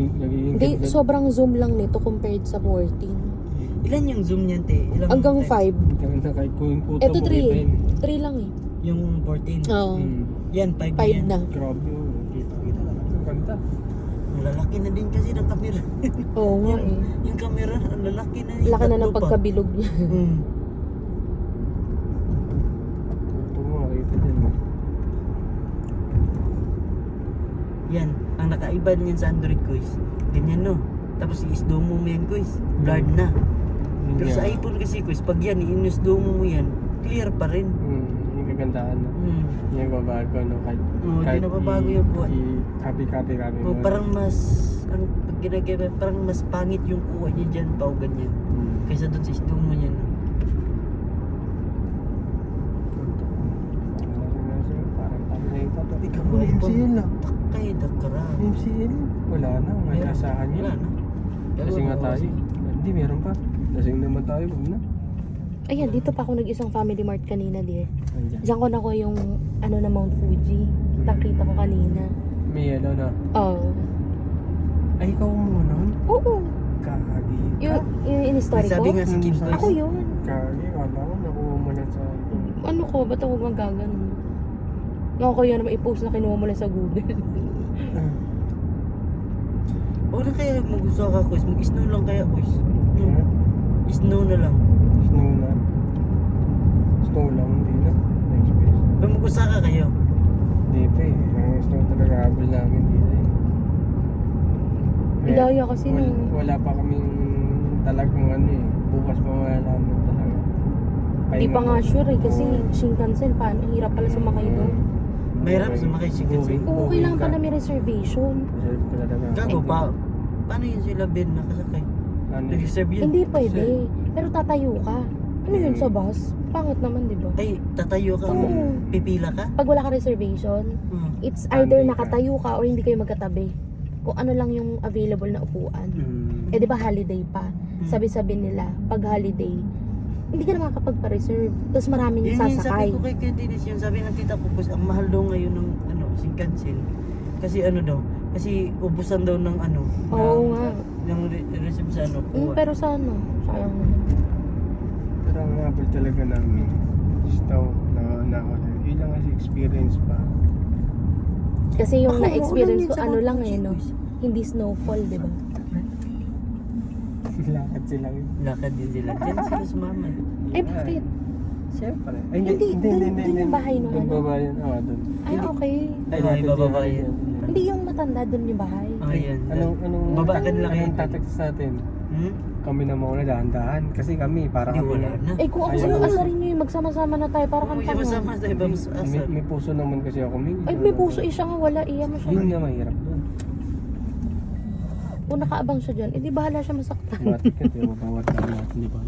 Hindi, sobrang zoom lang nito compared sa 14. Ilan yung zoom niyan, te? Ilang Hanggang times? 5. Ganda kahit kung puto Ito mo 3 kita eh. yun. 3 lang eh. Yung 14. Oo. Yan, 5 na 5 yan. na. Grabe yun. Kita talaga. Ganda. Ang lalaki na din kasi ng camera. Oo nga eh. Yung camera, ang lalaki na. Laki na ng Tatlo pa. pagkabilog niya. Puto mo makita dyan. Yan, ang nakaiba niyan sa Android, guys. Ganyan, no? Tapos i-isdomo mo yan, guys. Blurred na. Pero sa iPhone kasi, guys, pag yan, i-isdomo mo yan, clear pa rin. Yung kagandahan na. Yung babago, no? Hindi na babago yung kuha. Copy mo. Parang mas, ang pag ginagawa, parang mas pangit yung kuha niya dyan, pa o ganyan. Kaysa doon sa isdomo niya, no? Parang kami na yung tato. Ikaw Ano, MCL na. Takay, dakara. MCL? Wala na. May asahan Wala yun. na. Lasing nga tayo. Hindi, meron pa. Lasing naman tayo. Huwag na. Ayan, dito pa ako nag-isang Family Mart kanina di eh. Andiyan. Diyan ko nakuha yung ano na Mount Fuji. Kitang-kita ko kanina. May yellow na. Oo. Ay, ikaw mo nun? Oo. Kagi. Yung in-story Sabi ko? nga si Kim, guys. Ako yun. Kagi. Kala ko nakuha mo lang sa... Ano ko? Ba't ako magaganon? Ako ko yun naman i-post na kinuha mo lang sa Google. Huwag na kaya mag-gusto ka, Kuis. Mag-snow lang kaya, Kuis. Snow na lang. Snow na. Snow lang, hindi na. Next place. Pero mag-gusto ka kayo. Hindi pa eh. Ang snow talaga habol namin dito eh. Ilaya kasi Wala pa kaming talagang ano eh. Bukas pa malalaman talaga. Di pa nga sure eh. Kasi Shinkansen, paano? Ang hirap pala sumakay doon. Mahirap sumakay si Kinsi. Oo, kailangan pala may reservation. Reserve ko talaga. Gago pa. Paano yun sila Ben nakasakay? Ano? Nag-reserve yun? Hindi pwede. Pero tatayo ka. Ano yun sa bus? Pangit naman, di ba? Ay, tatayo ka? Oo. Pipila ka? Pag wala ka reservation, it's either nakatayo ka or hindi kayo magkatabi. Kung ano lang yung available na upuan. Eh di ba holiday pa? Sabi-sabi nila, pag holiday, hindi ka na makakapagpa-reserve. Tapos maraming Yun yung sabi sasakay. ko kay Dennis, yun sabi ng tita ko, ang mahal daw ngayon ng Shinkansen. Kasi ano daw, kasi ubusan daw ng ano. Oo nga. Ng reserve sa ano. Pero sa ano, sayang naman. Pero ang habol talaga namin. Snow na yun lang kasi experience pa. Kasi yung Baka na-experience maulan ko, yun sa ano lang Mount eh, no? Fuji. Hindi snowfall, di ba? Lakad sila yun. Lakad din sila. Diyan sila sumama. Ay, bakit? Siyempre. Ay, Hindi, dun yung bahay nung Doon ano. baba yun. Doon. Ay, okay. Ay, ibababa yun. Hindi yung matanda dun yung bahay. Ayan. Anong Babakan lang anong yun. tatext natin? Kami na mauna dahan-dahan. Kasi kami, parang Hindi wala na. Eh, kung ako Ayaw sa'yo, kasi. ano rin nyo yung magsama-sama na tayo para kang tanga. Sama tayo ba mas asal? May puso naman kasi ako. Ay, may puso eh, siya nga wala. Iya mo siya. Yun nga mahirap doon. Kung nakaabang siya dyan, eh di bahala siya masaktan. Matik ka, bawat natin, di ba?